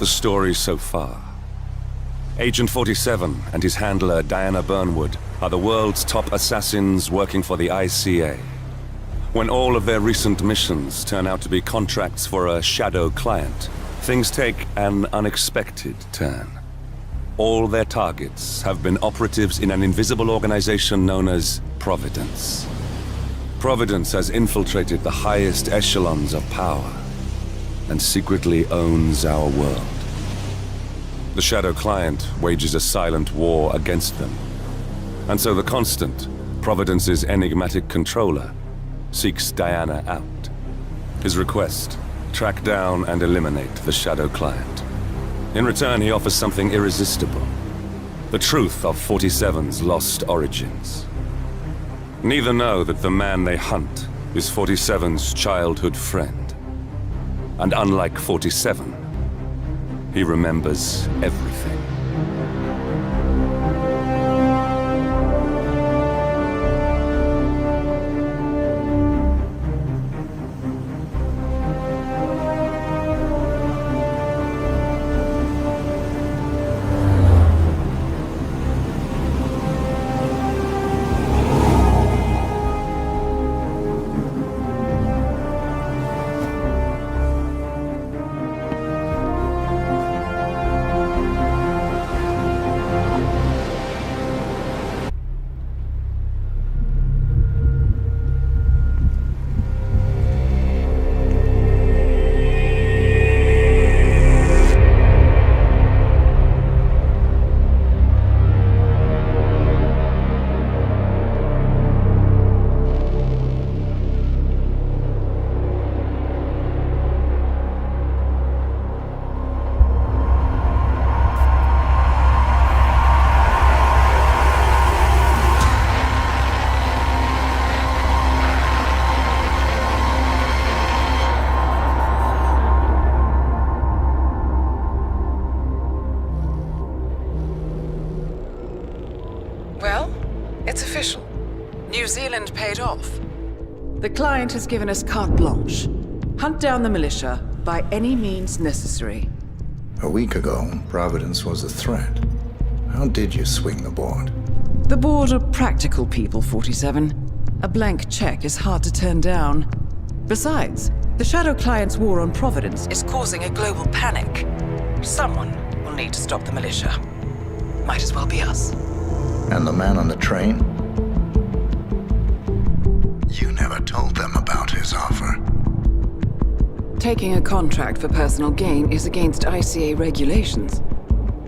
the story so far. Agent 47 and his handler Diana Burnwood are the world's top assassins working for the ICA. When all of their recent missions turn out to be contracts for a shadow client, things take an unexpected turn. All their targets have been operatives in an invisible organization known as Providence. Providence has infiltrated the highest echelons of power and secretly owns our world. The shadow client wages a silent war against them. And so the Constant, Providence's enigmatic controller, seeks Diana out. His request: track down and eliminate the shadow client. In return, he offers something irresistible: the truth of 47's lost origins. Neither know that the man they hunt is 47's childhood friend. And unlike 47, he remembers everything. It's official. New Zealand paid off. The client has given us carte blanche. Hunt down the militia by any means necessary. A week ago, Providence was a threat. How did you swing the board? The board are practical people, 47. A blank check is hard to turn down. Besides, the Shadow Client's war on Providence is causing a global panic. Someone will need to stop the militia. Might as well be us. And the man on the train? You never told them about his offer. Taking a contract for personal gain is against ICA regulations.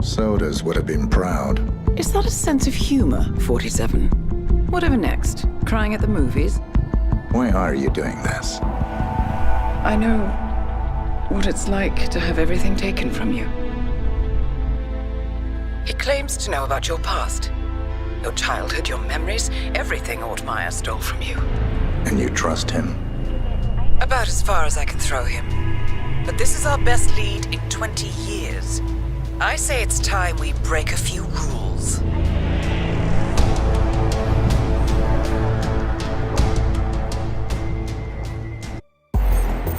Sodas would have been proud. Is that a sense of humor, 47? Whatever next? Crying at the movies? Why are you doing this? I know what it's like to have everything taken from you. He claims to know about your past. Your childhood, your memories, everything Ortmeyer stole from you. And you trust him? About as far as I can throw him. But this is our best lead in 20 years. I say it's time we break a few rules.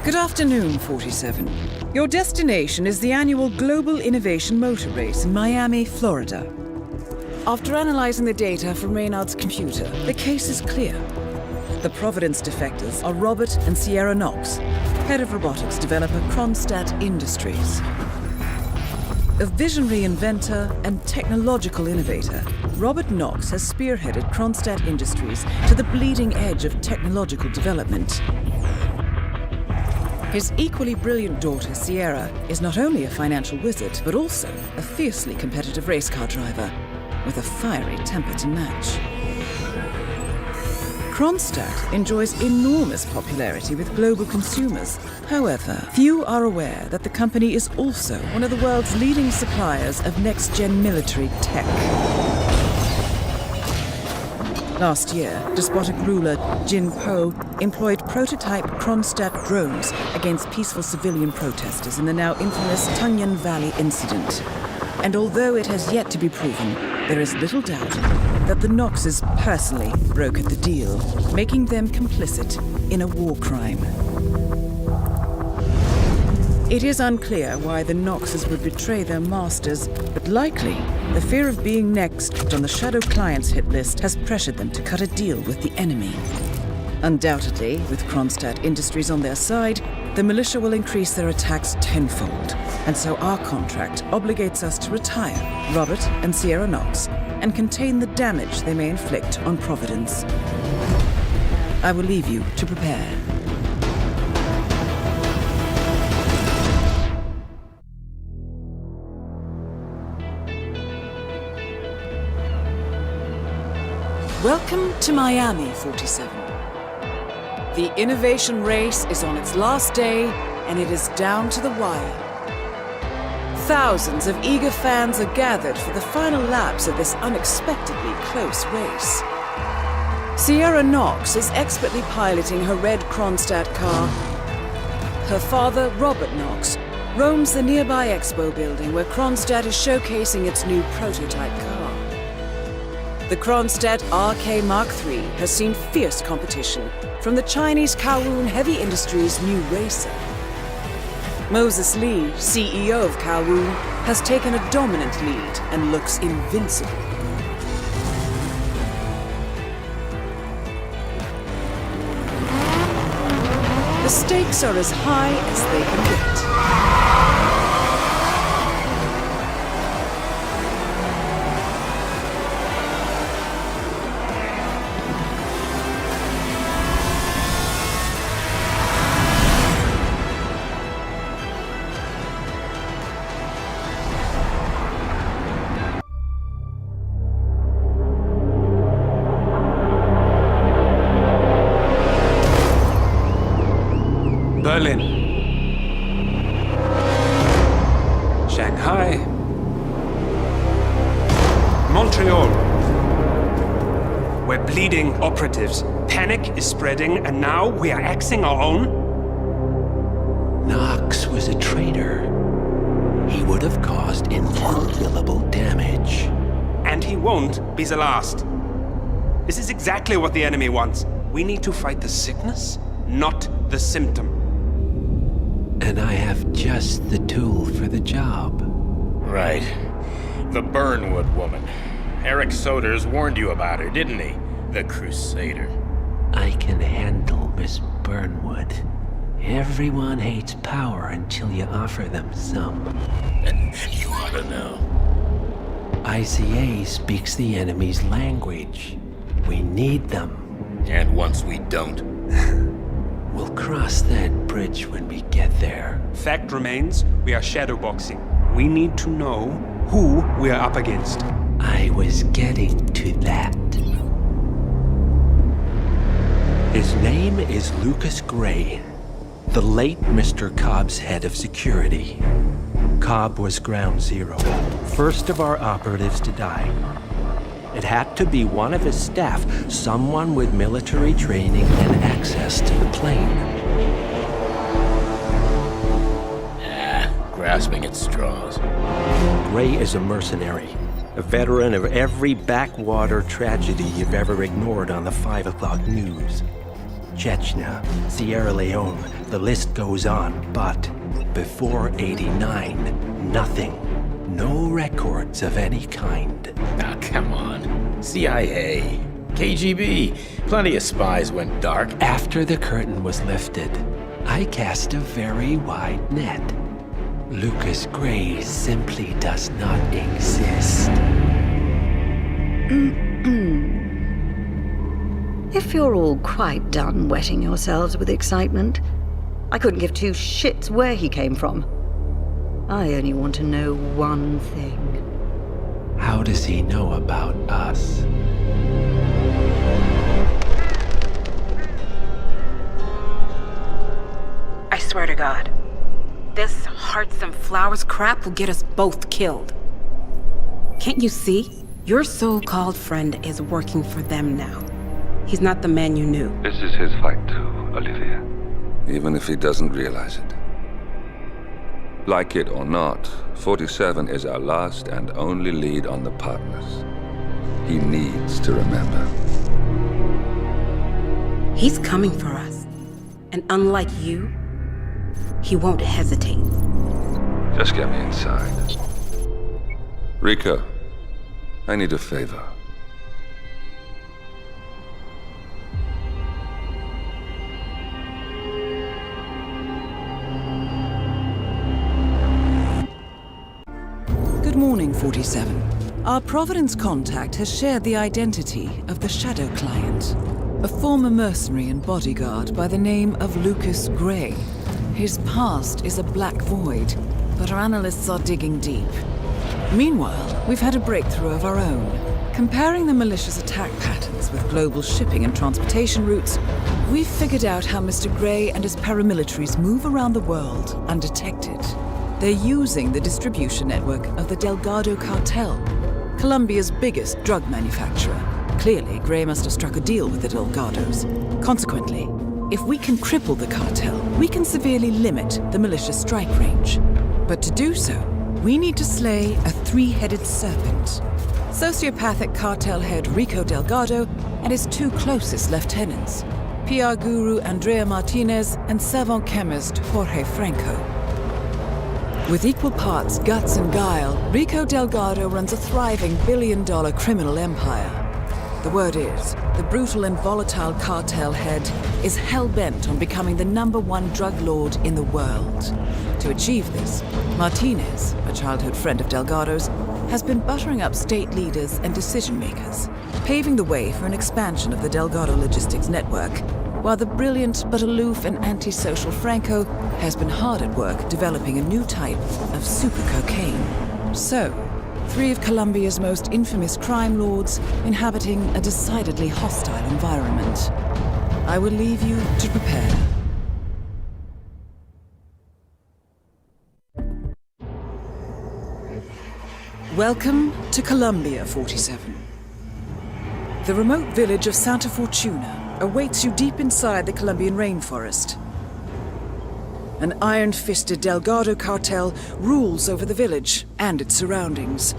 Good afternoon, 47. Your destination is the annual Global Innovation Motor Race in Miami, Florida. After analyzing the data from Reynard's computer, the case is clear. The Providence defectors are Robert and Sierra Knox, head of robotics developer Kronstadt Industries. A visionary inventor and technological innovator, Robert Knox has spearheaded Kronstadt Industries to the bleeding edge of technological development. His equally brilliant daughter, Sierra, is not only a financial wizard, but also a fiercely competitive race car driver, with a fiery temper to match. Kronstadt enjoys enormous popularity with global consumers. However, few are aware that the company is also one of the world's leading suppliers of next-gen military tech. Last year, despotic ruler Jin Po employed prototype Kronstadt drones against peaceful civilian protesters in the now infamous Tungan Valley incident. And although it has yet to be proven, there is little doubt that the Knoxes personally brokered the deal, making them complicit in a war crime. It is unclear why the Noxes would betray their masters, but likely the fear of being next on the Shadow Clients hit list has pressured them to cut a deal with the enemy. Undoubtedly, with Kronstadt Industries on their side, the militia will increase their attacks tenfold, and so our contract obligates us to retire Robert and Sierra Nox and contain the damage they may inflict on Providence. I will leave you to prepare. Welcome to Miami, 47. The innovation race is on its last day, and it is down to the wire. Thousands of eager fans are gathered for the final laps of this unexpectedly close race. Sierra Nox is expertly piloting her red Kronstadt car. Her father, Robert Nox, roams the nearby expo building where Kronstadt is showcasing its new prototype car. The Kronstadt RK Mark III has seen fierce competition from the Chinese Kowloon Heavy Industries' new racer. Moses Lee, CEO of Kowloon, has taken a dominant lead and looks invincible. The stakes are as high as they can get. Berlin, Shanghai, Montreal. We're bleeding operatives. Panic is spreading, and now we are axing our own? Knox was a traitor. He would have caused incalculable damage. And he won't be the last. This is exactly what the enemy wants. We need to fight the sickness, not the symptom. And I have just the tool for the job. Right. The Burnwood woman. Eric Soders warned you about her, didn't he? The Crusader. I can handle Miss Burnwood. Everyone hates power until you offer them some. You ought to know. ICA speaks the enemy's language. We need them. And once we don't... We'll cross that bridge when we get there. Fact remains, we are shadowboxing. We need to know who we are up against. I was getting to that. His name is Lucas Gray, the late Mr. Cobb's head of security. Cobb was ground zero, first of our operatives to die. It had to be one of his staff, someone with military training and access to the plane. Grasping at straws. Gray is a mercenary, a veteran of every backwater tragedy you've ever ignored on the 5 o'clock news. Chechnya, Sierra Leone, the list goes on, but before '89, nothing. No records of any kind. Ah, come on. CIA, KGB, plenty of spies went dark. After the curtain was lifted, I cast a very wide net. Lucas Gray simply does not exist. If you're all quite done wetting yourselves with excitement, I couldn't give two shits where he came from. I only want to know one thing. How does he know about us? I swear to God, this hearts and flowers crap will get us both killed. Can't you see? Your so-called friend is working for them now. He's not the man you knew. This is his fight too, Olivia. Even if he doesn't realize it. Like it or not, 47 is our last and only lead on the partners. He needs to remember. He's coming for us. And unlike you, he won't hesitate. Just get me inside. Rico, I need a favor. Good morning, 47. Our Providence contact has shared the identity of the Shadow Client, a former mercenary and bodyguard by the name of Lucas Gray. His past is a black void, but our analysts are digging deep. Meanwhile, we've had a breakthrough of our own. Comparing the malicious attack patterns with global shipping and transportation routes, we've figured out how Mr. Gray and his paramilitaries move around the world undetected. They're using the distribution network of the Delgado cartel, Colombia's biggest drug manufacturer. Clearly, Gray must have struck a deal with the Delgados. Consequently, if we can cripple the cartel, we can severely limit the militia's strike range. But to do so, we need to slay a three-headed serpent. Sociopathic cartel head Rico Delgado and his two closest lieutenants, PR guru Andrea Martinez and savant chemist Jorge Franco. With equal parts guts and guile, Rico Delgado runs a thriving billion-dollar criminal empire. The word is, the brutal and volatile cartel head is hell-bent on becoming the #1 drug lord in the world. To achieve this, Martinez, a childhood friend of Delgado's, has been buttering up state leaders and decision-makers, paving the way for an expansion of the Delgado logistics network, while the brilliant but aloof and antisocial Franco has been hard at work developing a new type of super cocaine. So, three of Colombia's most infamous crime lords inhabiting a decidedly hostile environment. I will leave you to prepare. Welcome to Colombia, 47. The remote village of Santa Fortuna awaits you deep inside the Colombian rainforest. An iron-fisted Delgado cartel rules over the village and its surroundings.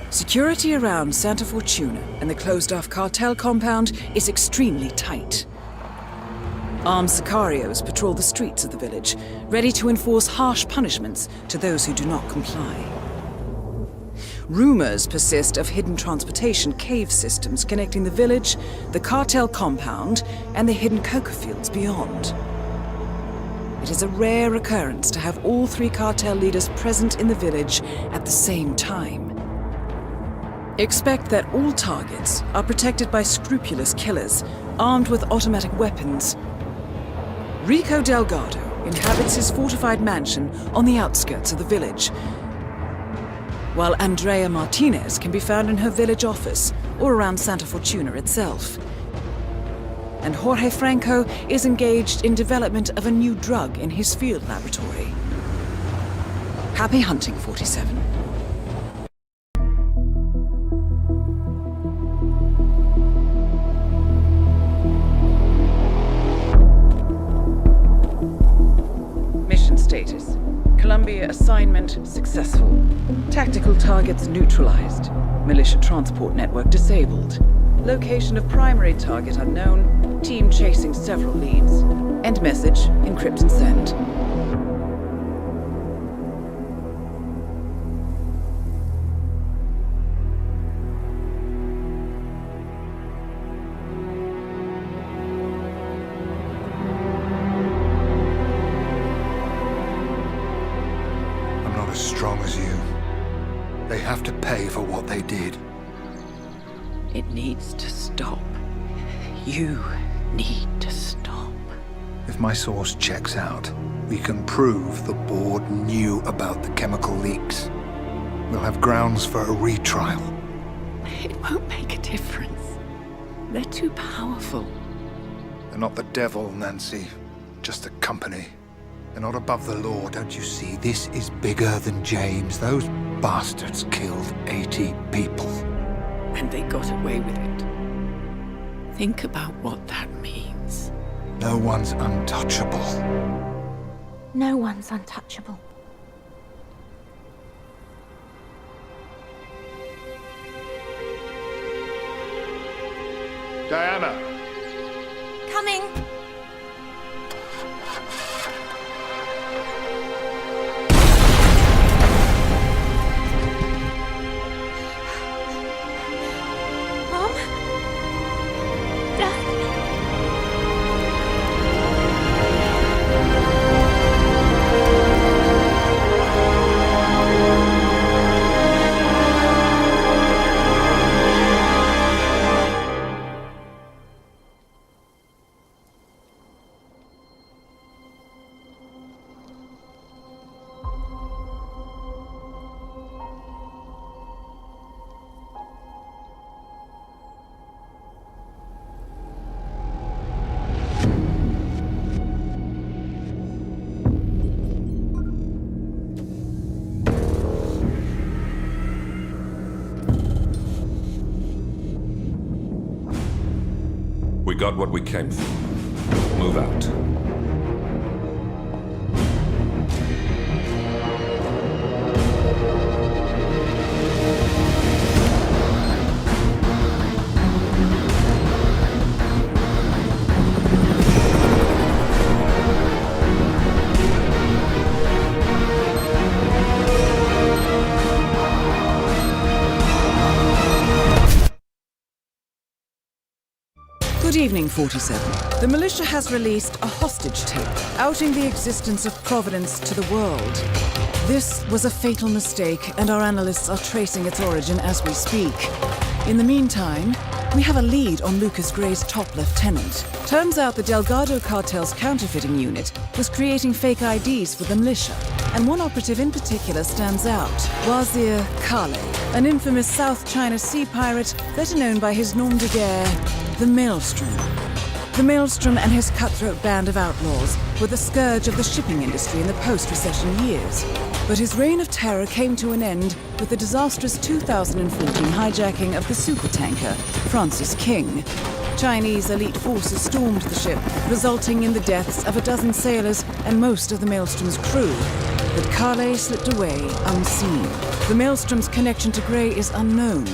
Security around Santa Fortuna and the closed-off cartel compound is extremely tight. Armed sicarios patrol the streets of the village, ready to enforce harsh punishments to those who do not comply. Rumors persist of hidden transportation cave systems connecting the village, the cartel compound, and the hidden coca fields beyond. It is a rare occurrence to have all three cartel leaders present in the village at the same time. Expect that all targets are protected by scrupulous killers, armed with automatic weapons. Rico Delgado inhabits his fortified mansion on the outskirts of the village, while Andrea Martinez can be found in her village office or around Santa Fortuna itself. And Jorge Franco is engaged in development of a new drug in his field laboratory. Happy hunting, 47. Mission status. Columbia assignment successful. Tactical targets neutralized. Militia transport network disabled. Location of primary target unknown. Team chasing several leads. End message, encrypt and send. As strong as you. They have to pay for what they did. It needs to stop. You need to stop. If my source checks out, we can prove the board knew about the chemical leaks. We'll have grounds for a retrial. It won't make a difference. They're too powerful. They're not the devil, Nancy. Just a company. They're not above the law, don't you see? This is bigger than James. Those bastards killed 80 people. And they got away with it. Think about what that means. No one's untouchable. No one's untouchable. Diana! Coming! got what we came for. Move out. Good evening, 47. The militia has released a hostage tape, outing the existence of Providence to the world. This was a fatal mistake, and our analysts are tracing its origin as we speak. In the meantime, we have a lead on Lucas Gray's top lieutenant. Turns out the Delgado cartel's counterfeiting unit was creating fake IDs for the militia, and one operative in particular stands out, Wazir Kale, an infamous South China Sea pirate better known by his nom de guerre, the Maelstrom. The Maelstrom and his cutthroat band of outlaws were the scourge of the shipping industry in the post-recession years. But his reign of terror came to an end with the disastrous 2014 hijacking of the supertanker Francis King. Chinese elite forces stormed the ship, resulting in the deaths of a dozen sailors and most of the Maelstrom's crew. But Kale slipped away unseen. The Maelstrom's connection to Gray is unknown,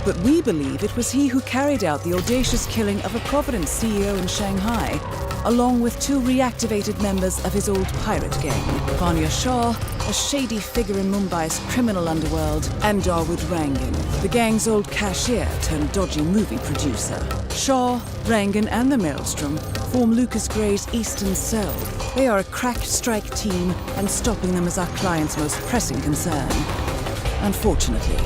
but we believe it was he who carried out the audacious killing of a Providence CEO in Shanghai, along with two reactivated members of his old pirate gang, Vanya Shah, a shady figure in Mumbai's criminal underworld, and Dawood Rangan, the gang's old cashier turned dodgy movie producer. Shah, Rangan, and the Maelstrom form Lucas Gray's Eastern Cell. They are a crack strike team, and stopping them is our client's most pressing concern. Unfortunately,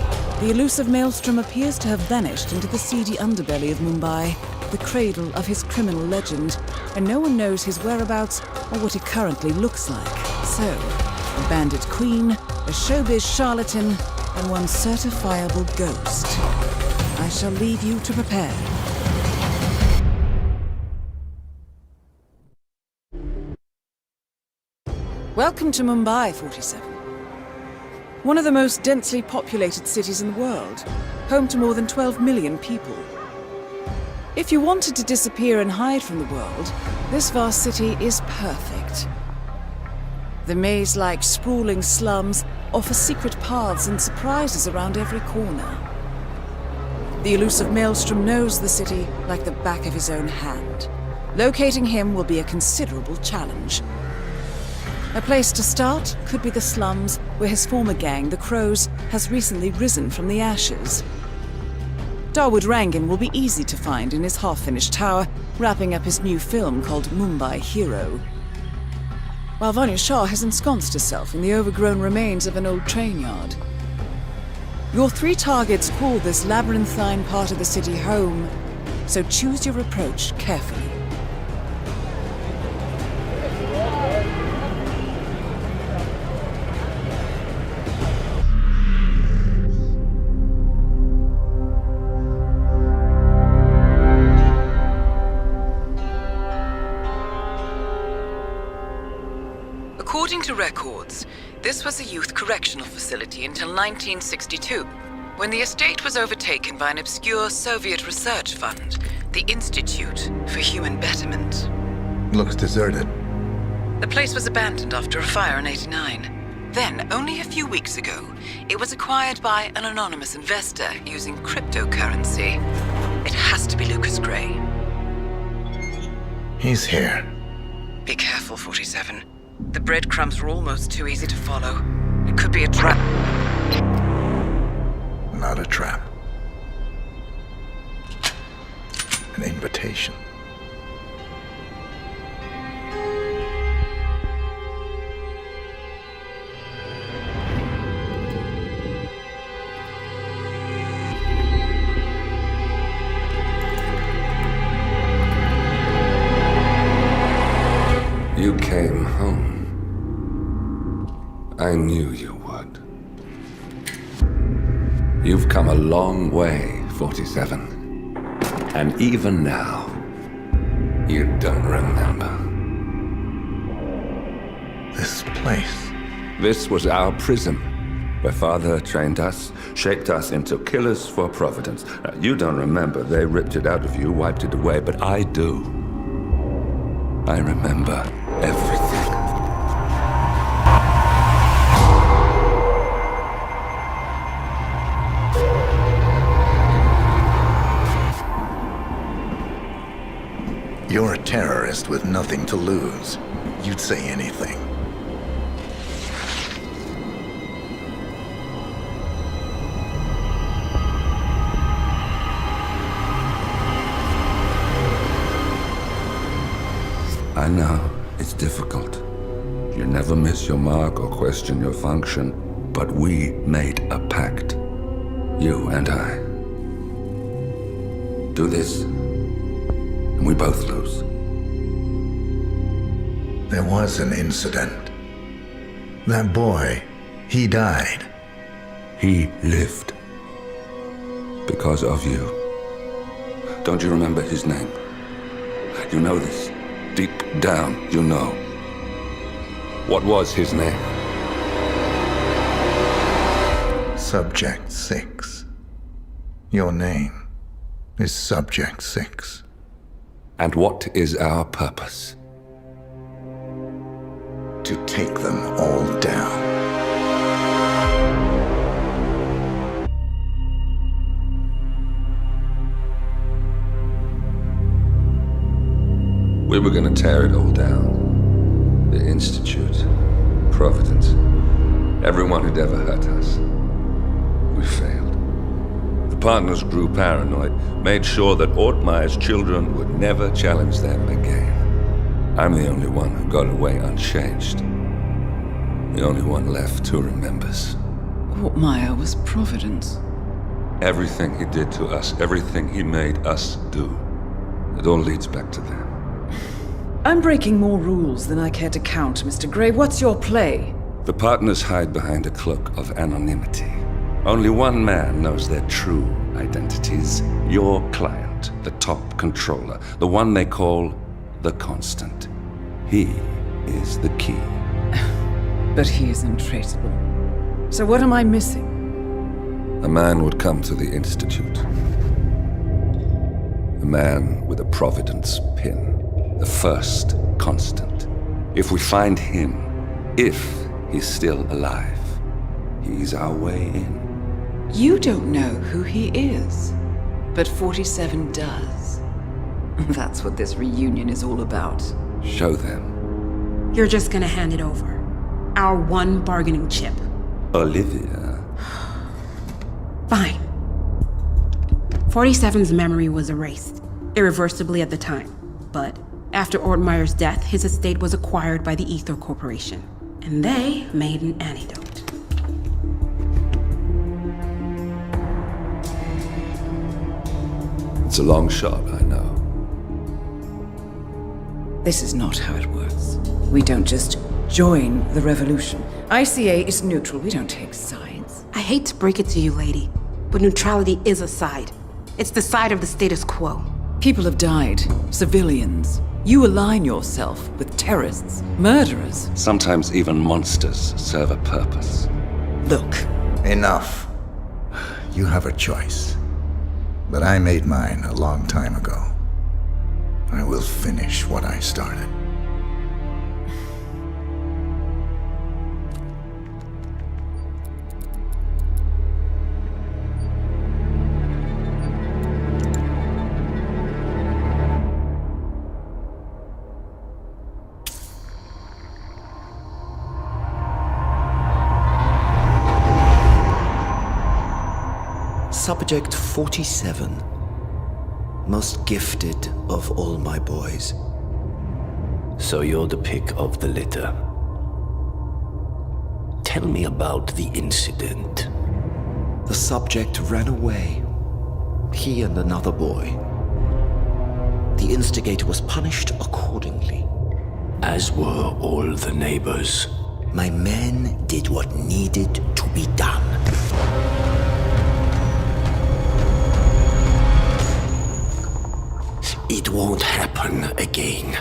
the elusive Maelstrom appears to have vanished into the seedy underbelly of Mumbai, the cradle of his criminal legend, and no one knows his whereabouts or what he currently looks like. So, a bandit queen, a showbiz charlatan, and one certifiable ghost. I shall leave you to prepare. Welcome to Mumbai, 47. One of the most densely populated cities in the world, home to more than 12 million people. If you wanted to disappear and hide from the world, this vast city is perfect. The maze-like sprawling slums offer secret paths and surprises around every corner. The elusive Maelstrom knows the city like the back of his own hand. Locating him will be a considerable challenge. A place to start could be the slums, where his former gang, the Crows, has recently risen from the ashes. Dawood Rangan will be easy to find in his half-finished tower, wrapping up his new film called Mumbai Hero. While Vanya Shah has ensconced herself in the overgrown remains of an old train yard. Your three targets call this labyrinthine part of the city home, so choose your approach carefully. According to records, this was a youth correctional facility until 1962, when the estate was overtaken by an obscure Soviet research fund, the Institute for Human Betterment. Looks deserted. The place was abandoned after a fire in '89. Then, only a few weeks ago, it was acquired by an anonymous investor using cryptocurrency. It has to be Lucas Gray. He's here. Be careful, 47. The breadcrumbs were almost too easy to follow. It could be a trap. Not a trap. An invitation. You came home. I knew you would. You've come a long way, 47. And even now, you don't remember. This place. This was our prison. where Father trained us, shaped us into killers for Providence. Now, you don't remember. They ripped it out of you, wiped it away, but I do. I remember everything. You're a terrorist with nothing to lose. You'd say anything. I know, it's difficult. You never miss your mark or question your function, but we made a pact. You and I. Do this, and we both lose. There was an incident. That boy, he died. He lived. Because of you. Don't you remember his name? You know this. Deep down, you know. What was his name? Subject 6. Your name is Subject 6. And what is our purpose? To take them all down. We were gonna tear it all down. The Institute, Providence, everyone who'd ever hurt us. We failed. The partners grew paranoid, made sure that Ortmeyer's children would never challenge them again. I'm the only one who got away unchanged. The only one left who remembers. Ortmeyer was Providence. Everything he did to us, everything he made us do, it all leads back to them. I'm breaking more rules than I care to count, Mr. Gray. What's your play? The partners hide behind a cloak of anonymity. Only one man knows their true identities. Your client, the top controller, the one they call the Constant. He is the key. But he is untraceable. So what am I missing? A man would come to the Institute. A man with a Providence pin. The first Constant. If we find him, if he's still alive, he's our way in. You don't know who he is, but 47 does. That's what this reunion is all about. Show them. You're just gonna hand it over. Our one bargaining chip. Olivia. Fine. 47's memory was erased, irreversibly at the time. But after Ortmeyer's death, his estate was acquired by the Ether Corporation. And they made an antidote. It's a long shot, I know. This is not how it works. We don't just join the revolution. ICA is neutral. We don't take sides. I hate to break it to you, lady, but neutrality is a side. It's the side of the status quo. People have died. Civilians. You align yourself with terrorists, murderers. Sometimes even monsters serve a purpose. Look. Enough. You have a choice. But I made mine a long time ago. I will finish what I started. Subject 47. Most gifted of all my boys. So you're the pick of the litter. Tell me about the incident. The subject ran away. He and another boy. The instigator was punished accordingly. As were all the neighbors. My men did what needed to be done. It won't happen again.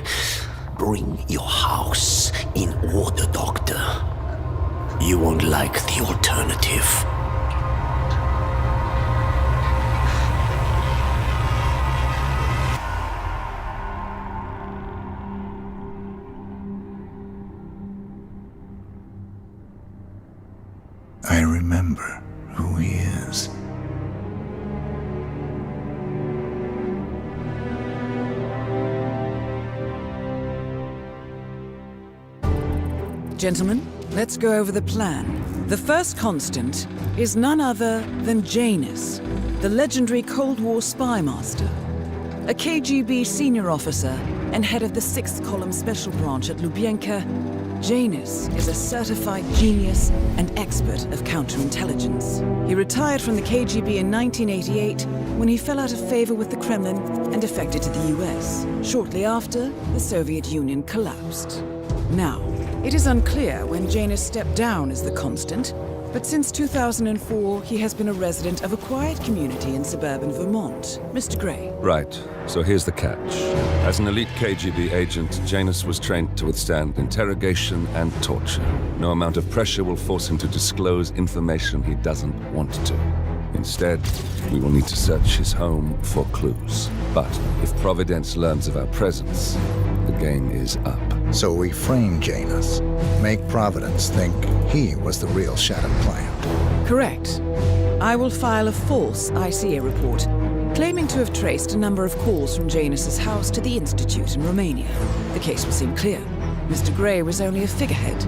Bring your house in order, Doctor. You won't like the alternative. I remember who he is. Gentlemen, let's go over the plan. The first constant is none other than Janus, the legendary Cold War spy master, a KGB senior officer and head of the 6th Column Special Branch at Lubyanka. Janus is a certified genius and expert of counterintelligence. He retired from the KGB in 1988 when he fell out of favor with the Kremlin and defected to the US. Shortly after, the Soviet Union collapsed. Now, it is unclear when Janus stepped down as the constant, but since 2004, he has been a resident of a quiet community in suburban Vermont. Mr. Gray. Right. So here's the catch. As an elite KGB agent, Janus was trained to withstand interrogation and torture. No amount of pressure will force him to disclose information he doesn't want to. Instead, we will need to search his home for clues. But if Providence learns of our presence, the game is up. So we frame Janus, make Providence think he was the real Shadow client. Correct. I will file a false ICA report, claiming to have traced a number of calls from Janus's house to the Institute in Romania. The case will seem clear. Mr. Gray was only a figurehead.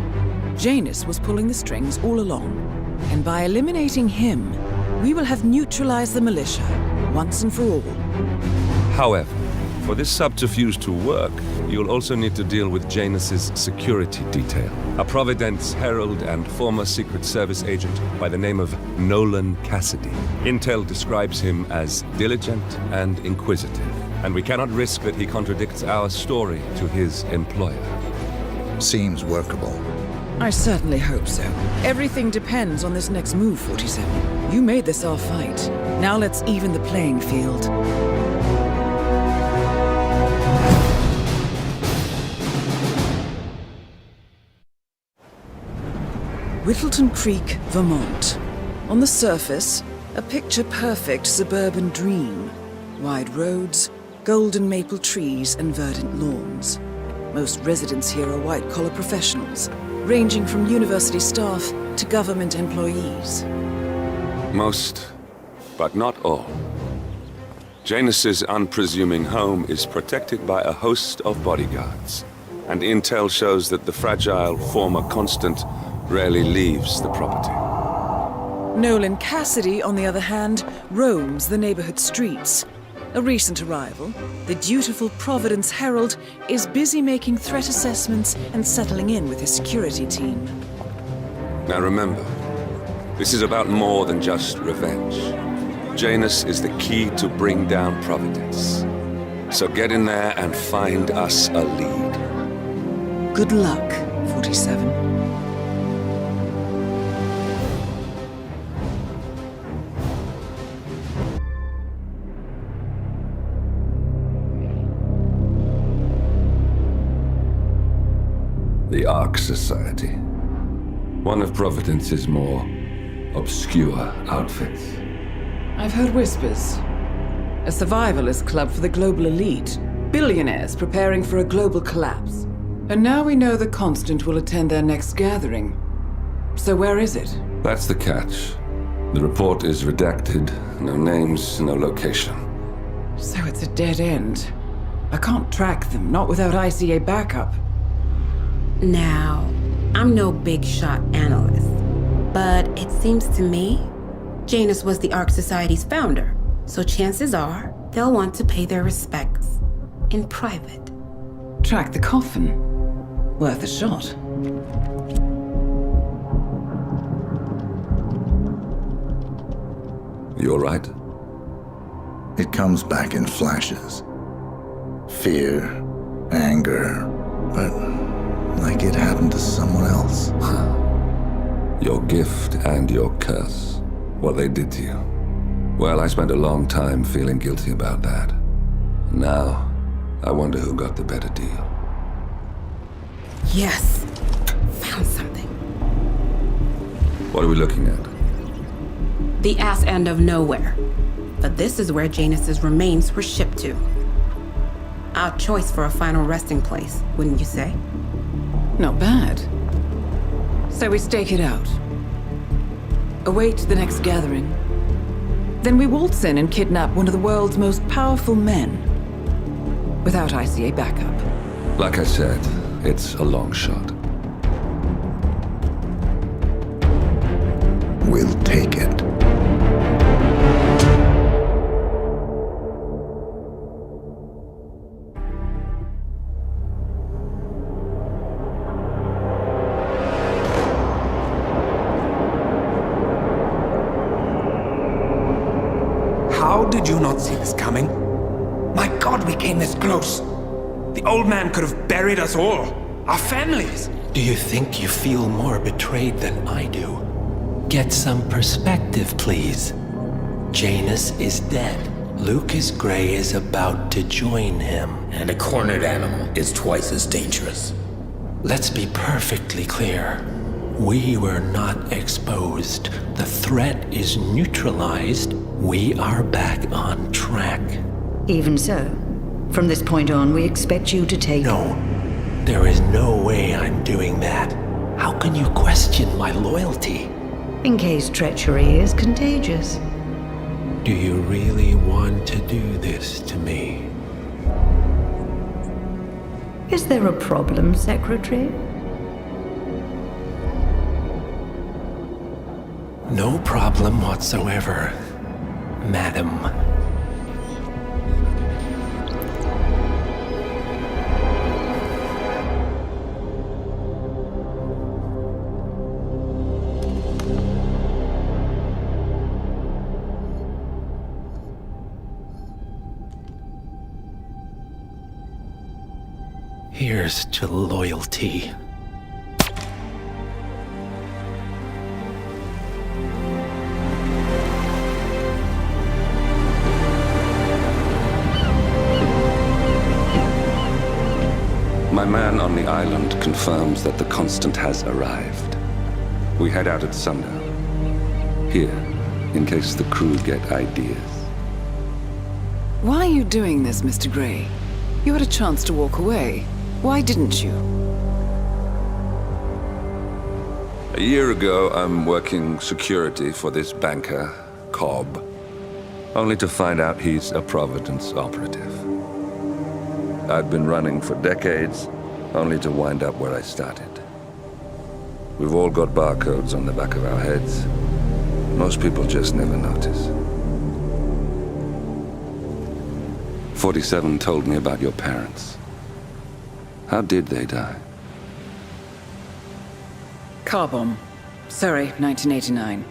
Janus was pulling the strings all along. And by eliminating him, we will have neutralized the militia, once and for all. However, for this subterfuge to work, you'll also need to deal with Janus's security detail. A Providence herald and former Secret Service agent by the name of Nolan Cassidy. Intel describes him as diligent and inquisitive, and we cannot risk that he contradicts our story to his employer. Seems workable. I certainly hope so. Everything depends on this next move, 47. You made this our fight. Now let's even the playing field. Whittleton Creek, Vermont. On the surface, a picture-perfect suburban dream. Wide roads, golden maple trees, and verdant lawns. Most residents here are white-collar professionals, ranging from university staff to government employees. Most, but not all. Janus's unpresuming home is protected by a host of bodyguards, and intel shows that the fragile former constant rarely leaves the property. Nolan Cassidy, on the other hand, roams the neighborhood streets. A recent arrival, the dutiful Providence Herald is busy making threat assessments and settling in with his security team. Now remember, this is about more than just revenge. Janus is the key to bring down Providence. So get in there and find us a lead. Good luck, 47. The Ark Society. One of Providence's more obscure outfits. I've heard whispers. A survivalist club for the global elite. Billionaires preparing for a global collapse. And now we know the Constant will attend their next gathering. So where is it? That's the catch. The report is redacted. No names, no location. So it's a dead end. I can't track them, not without ICA backup. Now, I'm no big shot analyst, but it seems to me Janus was the Ark Society's founder, so chances are they'll want to pay their respects in private. Track the coffin. Worth a shot. You all right? It comes back in flashes. Fear, anger, but like it happened to someone else. Your gift and your curse. What they did to you. Well, I spent a long time feeling guilty about that. Now, I wonder who got the better deal. Yes. Found something. What are we looking at? The ass end of nowhere. But this is where Janus's remains were shipped to. Our choice for a final resting place, wouldn't you say? Not bad. So we stake it out. Await the next gathering. Then we waltz in and kidnap one of the world's most powerful men. Without ICA backup. Like I said, it's a long shot. We'll take it. How did you not see this coming? My God, we came this close. The old man could have buried us all. Our families. Do you think you feel more betrayed than I do? Get some perspective, please. Janus is dead. Lucas Gray is about to join him. And a cornered animal is twice as dangerous. Let's be perfectly clear. We were not exposed. The threat is neutralized. We are back on track. Even so, from this point on, we expect you to take... No, there is no way I'm doing that. How can you question my loyalty? In case treachery is contagious. Do you really want to do this to me? Is there a problem, Secretary? No problem whatsoever, Madam. Here's to loyalty. My man on the island confirms that the Constant has arrived. We head out at sundown. Here, in case the crew get ideas. Why are you doing this, Mr. Gray? You had a chance to walk away. Why didn't you? A year ago, I'm working security for this banker, Cobb, only to find out he's a Providence operative. I'd been running for decades, only to wind up where I started. We've all got barcodes on the back of our heads. Most people just never notice. 47 told me about your parents. How did they die? Car bomb. Surrey, 1989.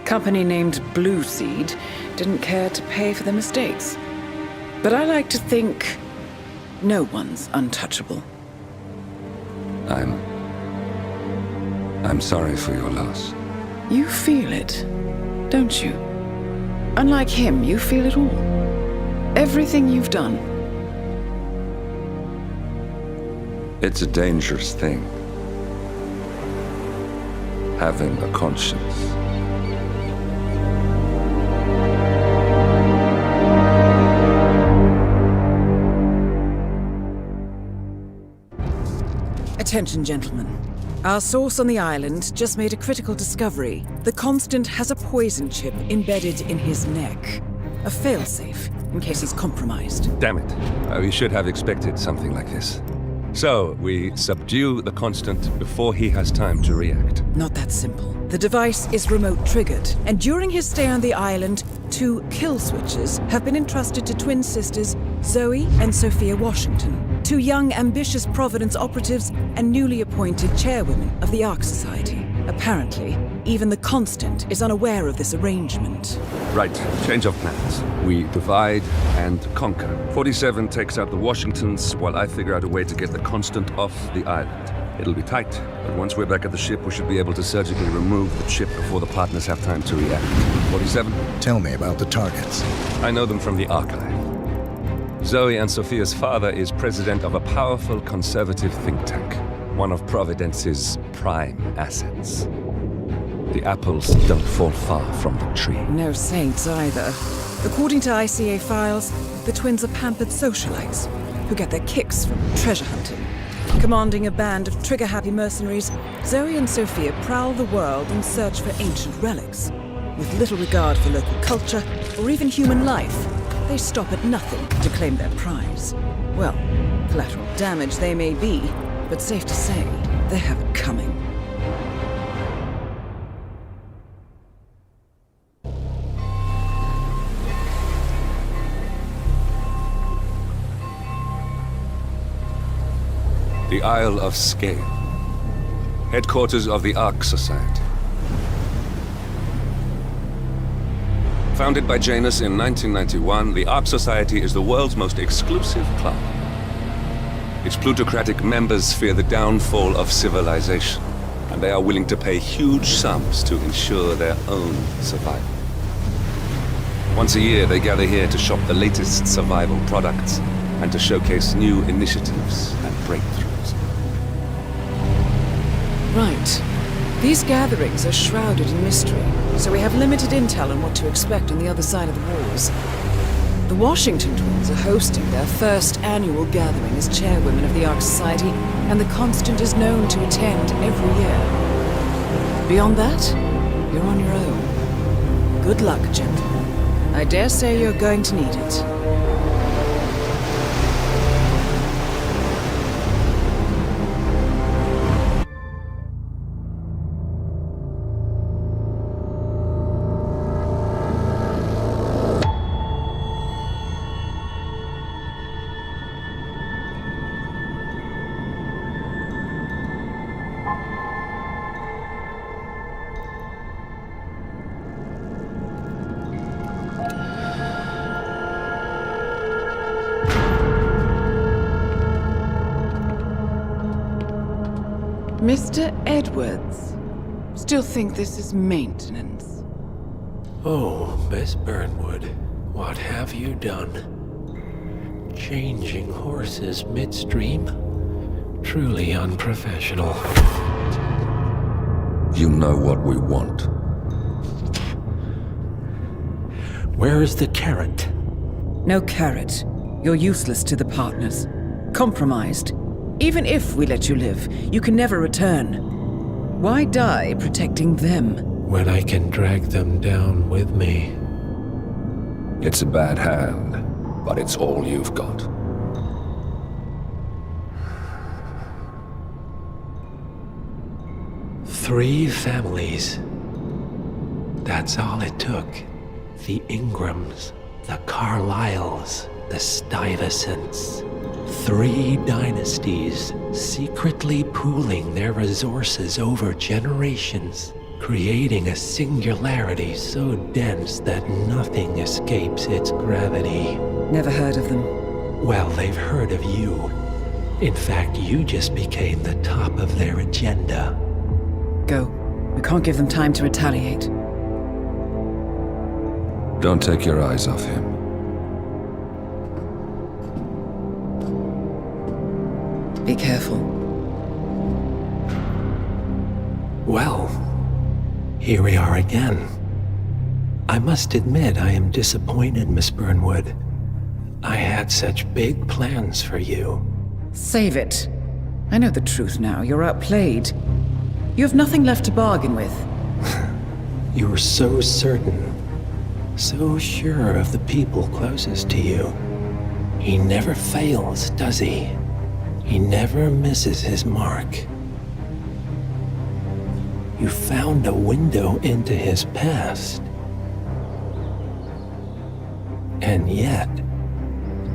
Company named Blue Seed didn't care to pay for their mistakes. But I like to think no one's untouchable. I'm sorry for your loss. You feel it, don't you? Unlike him, you feel it all. Everything you've done. It's a dangerous thing. Having a conscience. Attention, gentlemen. Our source on the island just made a critical discovery. The Constant has a poison chip embedded in his neck. A failsafe, in case he's compromised. Damn it. We should have expected something like this. So, we subdue the Constant before he has time to react. Not that simple. The device is remote-triggered, and during his stay on the island, 2 kill switches have been entrusted to twin sisters Zoe and Sophia Washington, 2 young, ambitious Providence operatives and newly appointed chairwomen of the Ark Society. Apparently, even the Constant is unaware of this arrangement. Right, change of plans. We divide and conquer. 47 takes out the Washingtons, while I figure out a way to get the Constant off the island. It'll be tight, but once we're back at the ship, we should be able to surgically remove the chip before the partners have time to react. 47? Tell me about the targets. I know them from the archive. Zoe and Sophia's father is president of a powerful conservative think tank, one of Providence's prime assets. The apples don't fall far from the tree. No saints either. According to ICA files, the twins are pampered socialites who get their kicks from treasure hunting. Commanding a band of trigger-happy mercenaries, Zoe and Sophia prowl the world in search for ancient relics. With little regard for local culture or even human life, they stop at nothing to claim their prize. Well, collateral damage they may be, but safe to say, they have it coming. The Isle of Scale, headquarters of the Ark Society. Founded by Janus in 1991, the Ark Society is the world's most exclusive club. Its plutocratic members fear the downfall of civilization, and they are willing to pay huge sums to ensure their own survival. Once a year, they gather here to shop the latest survival products and to showcase new initiatives and breakthroughs. Right. These gatherings are shrouded in mystery, so we have limited intel on what to expect on the other side of the walls. The Washington twins are hosting their first annual gathering as chairwomen of the Ark Society, and the Constant is known to attend every year. Beyond that, you're on your own. Good luck, gentlemen. I dare say you're going to need it. Mr. Edwards, still think this is maintenance? Oh, Miss Burnwood, what have you done? Changing horses midstream? Truly unprofessional. You know what we want. Where is the carrot? No carrot. You're useless to the partners. Compromised. Even if we let you live, you can never return. Why die protecting them? When I can drag them down with me. It's a bad hand, but it's all you've got. Three families. That's all it took. The Ingrams, the Carlyles, the Stuyvesants. 3 dynasties secretly pooling their resources over generations, creating a singularity so dense that nothing escapes its gravity. Never heard of them. Well, they've heard of you. In fact, you just became the top of their agenda. Go. We can't give them time to retaliate. Don't take your eyes off him. Be careful. Well, here we are again. I must admit I am disappointed, Miss Burnwood. I had such big plans for you. Save it. I know the truth now. You're outplayed. You have nothing left to bargain with. You were so certain, so sure of the people closest to you. He never fails, does he? He never misses his mark. You found a window into his past. And yet,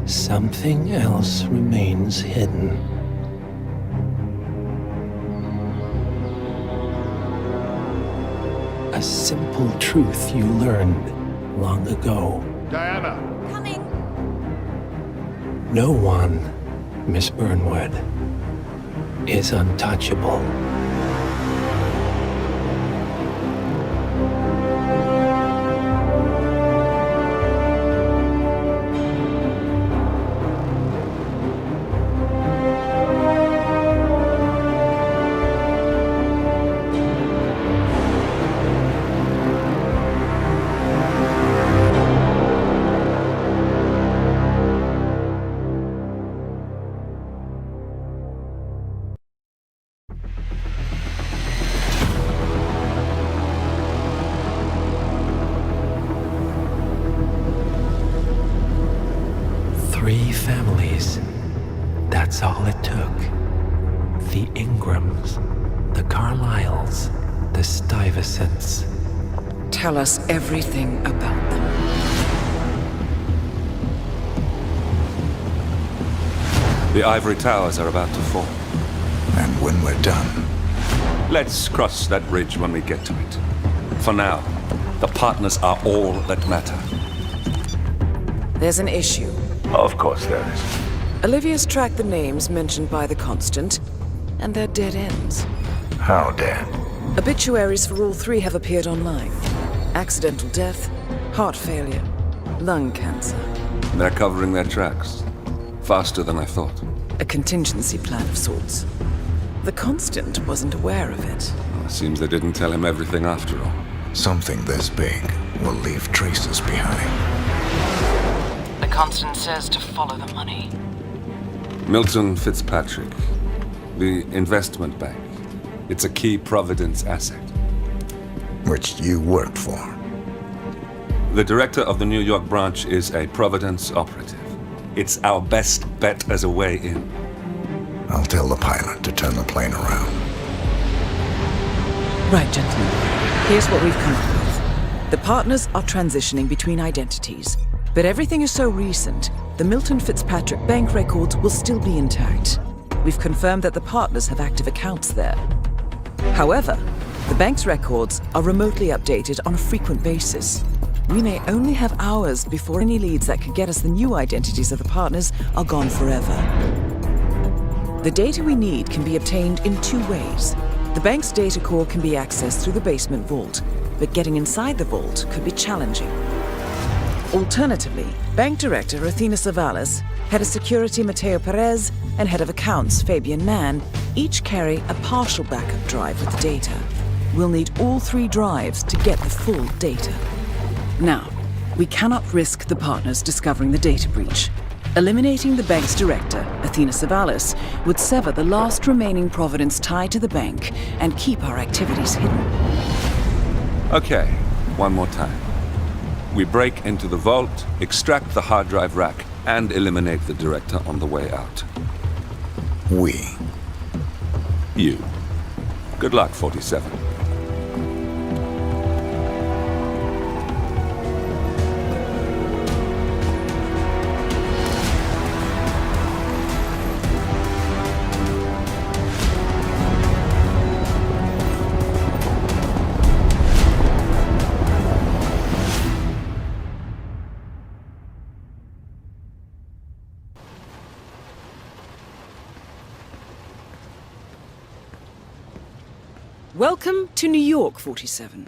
something else remains hidden. A simple truth you learned long ago. Diana! Coming! No one, Miss Burnwood, is untouchable. 3 families. That's all it took. The Ingrams, the Carlyles, the Stuyvesants. Tell us everything about them. The ivory towers are about to fall. And when we're done, Let's cross that bridge when we get to it. For now, the partners are all that matter. There's an issue. of course there is. Olivia's tracked the names mentioned by the Constant, and they're dead ends. How dead? Obituaries for all 3 have appeared online. Accidental death, heart failure, lung cancer. They're covering their tracks. Faster than I thought. A contingency plan of sorts. The Constant wasn't aware of it. Well, seems they didn't tell him everything after all. Something this big will leave traces behind. The Constant says to follow the money. Milton Fitzpatrick. The investment bank. It's a key Providence asset. Which you work for. The director of the New York branch is a Providence operative. It's our best bet as a way in. I'll tell the pilot to turn the plane around. Right, gentlemen. Here's what we've come up with. The partners are transitioning between identities, but everything is so recent, the Milton Fitzpatrick bank records will still be intact. We've confirmed that the partners have active accounts there. However, the bank's records are remotely updated on a frequent basis. We may only have hours before any leads that could get us the new identities of the partners are gone forever. The data we need can be obtained in 2 ways. The bank's data core can be accessed through the basement vault, but getting inside the vault could be challenging. Alternatively, Bank Director Athena Savalas, Head of Security Mateo Perez, and Head of Accounts Fabian Mann each carry a partial backup drive with the data. We'll need all 3 drives to get the full data. Now, we cannot risk the partners discovering the data breach. Eliminating the bank's director, Athena Savalas, would sever the last remaining Providence tie to the bank and keep our activities hidden. Okay, one more time. We break into the vault, extract the hard drive rack, and eliminate the director on the way out. We. You. Good luck, 47. Welcome to New York, 47.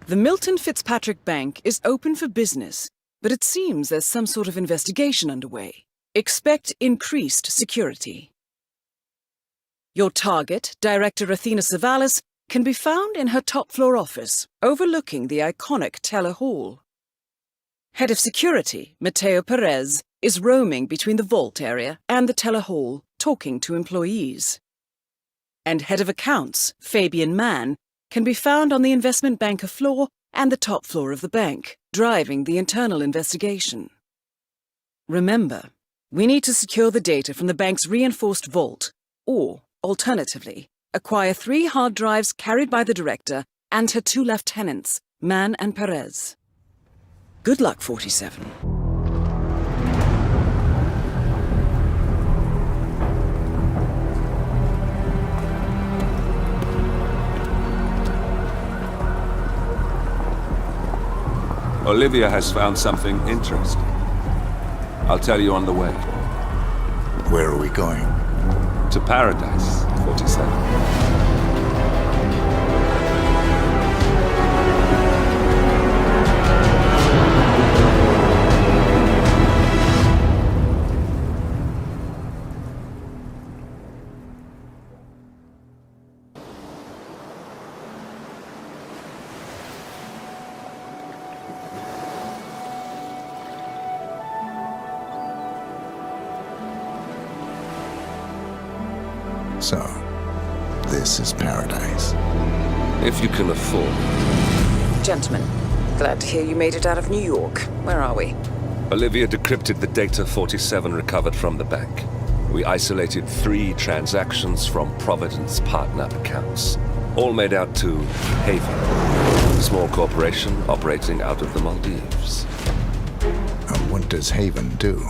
The Milton Fitzpatrick Bank is open for business, but it seems there's some sort of investigation underway. Expect increased security. Your target, Director Athena Savalas, can be found in her top-floor office, overlooking the iconic Teller Hall. Head of Security, Mateo Perez, is roaming between the vault area and the Teller Hall, talking to employees. And Head of Accounts, Fabian Mann, can be found on the investment banker floor and the top floor of the bank, driving the internal investigation. Remember, we need to secure the data from the bank's reinforced vault, or, alternatively, acquire 3 hard drives carried by the director and her 2 lieutenants, Mann and Perez. Good luck, 47. Olivia has found something interesting. I'll tell you on the way. Where are we going? To paradise, 47. So, this is paradise. If you can afford. Gentlemen, glad to hear you made it out of New York. Where are we? Olivia decrypted the data 47 recovered from the bank. We isolated 3 transactions from Providence partner accounts, all made out to Haven, a small corporation operating out of the Maldives. And what does Haven do?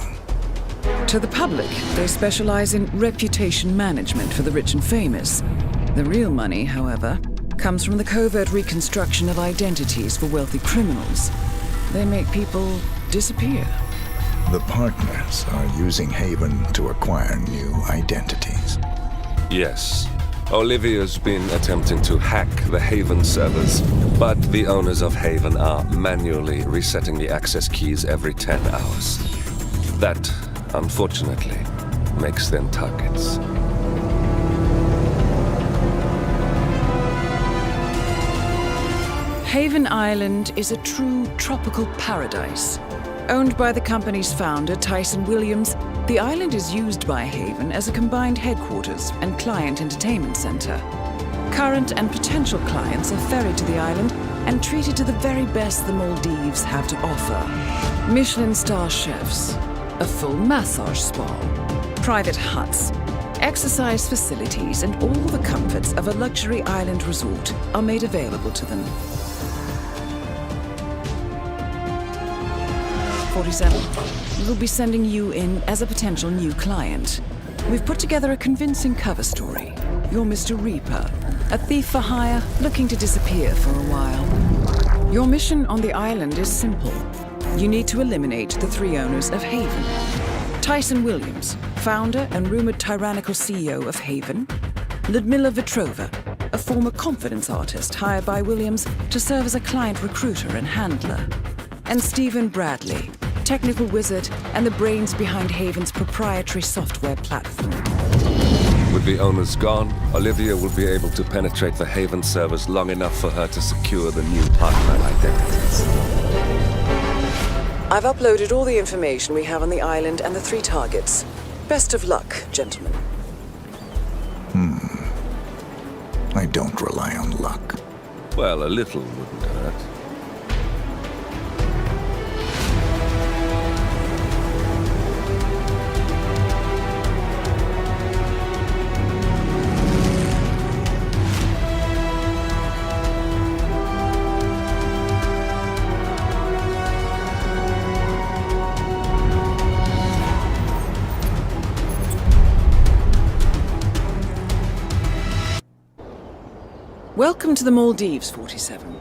To the public, they specialize in reputation management for the rich and famous. The real money, however, comes from the covert reconstruction of identities for wealthy criminals. They make people disappear. The partners are using Haven to acquire new identities. Yes. Olivia's been attempting to hack the Haven servers, but the owners of Haven are manually resetting the access keys every 10 hours. That, unfortunately, makes them targets. Haven Island is a true tropical paradise. Owned by the company's founder, Tyson Williams, the island is used by Haven as a combined headquarters and client entertainment center. Current and potential clients are ferried to the island and treated to the very best the Maldives have to offer. Michelin star chefs, a full massage spa, private huts, exercise facilities, and all the comforts of a luxury island resort are made available to them. 47. We'll be sending you in as a potential new client. We've put together a convincing cover story. You're Mr. Reaper, a thief for hire looking to disappear for a while. Your mission on the island is simple. You need to eliminate the 3 owners of Haven. Tyson Williams, founder and rumored tyrannical CEO of Haven. Ludmila Vetrova, a former confidence artist hired by Williams to serve as a client recruiter and handler. And Stephen Bradley, technical wizard and the brains behind Haven's proprietary software platform. With the owners gone, Olivia will be able to penetrate the Haven servers long enough for her to secure the new partner identities. I've uploaded all the information we have on the island and the 3 targets. Best of luck, gentlemen. I don't rely on luck. Well, a little wouldn't hurt. Welcome to the Maldives, 47.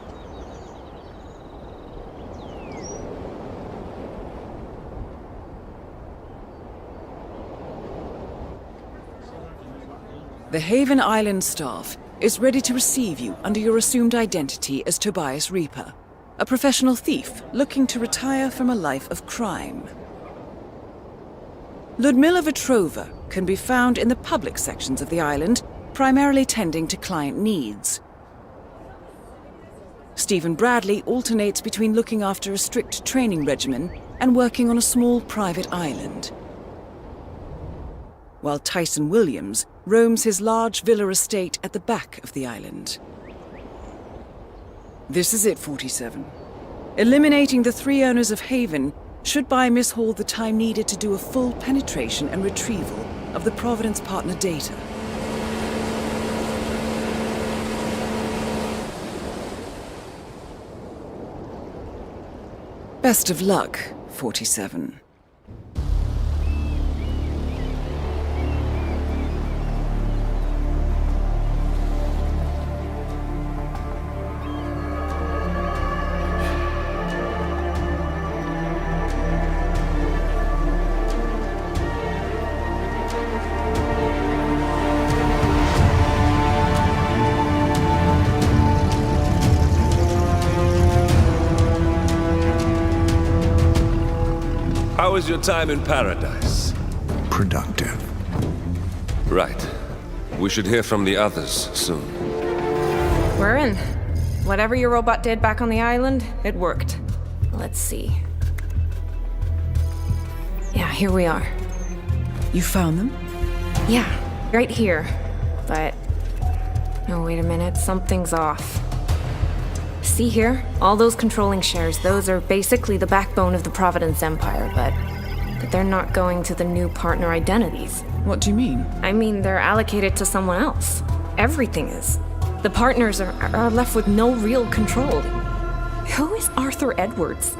The Haven Island staff is ready to receive you under your assumed identity as Tobias Reaper, a professional thief looking to retire from a life of crime. Ludmila Vetrova can be found in the public sections of the island, primarily tending to client needs. Stephen Bradley alternates between looking after a strict training regimen and working on a small private island, while Tyson Williams roams his large villa estate at the back of the island. This is it, 47. Eliminating the 3 owners of Haven should buy Miss Hall the time needed to do a full penetration and retrieval of the Providence partner data. Best of luck, 47. How was your time in paradise? Productive. Right. We should hear from the others soon. We're in. Whatever your robot did back on the island, it worked. Let's see. Yeah, here we are. You found them? Yeah, right here. But... oh, wait a minute, something's off. See here? All those controlling shares, those are basically the backbone of the Providence Empire, but they're not going to the new partner identities. What do you mean? I mean, they're allocated to someone else. Everything is. The partners are left with no real control. Who is Arthur Edwards?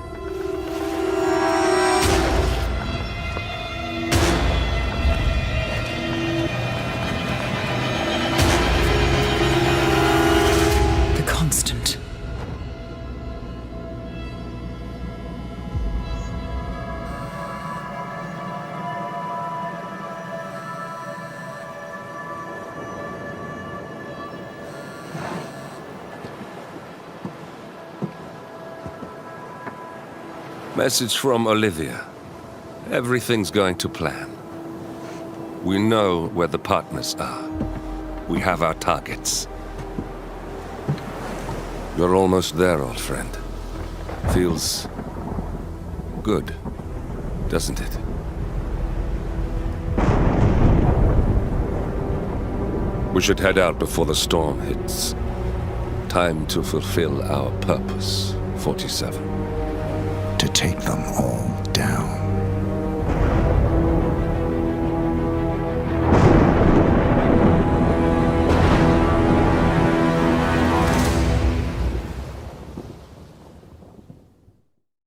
The Constant. Message from Olivia. Everything's going to plan. We know where the partners are. We have our targets. You're almost there, old friend. Feels good, doesn't it? We should head out before the storm hits. Time to fulfill our purpose, 47. To take them all down.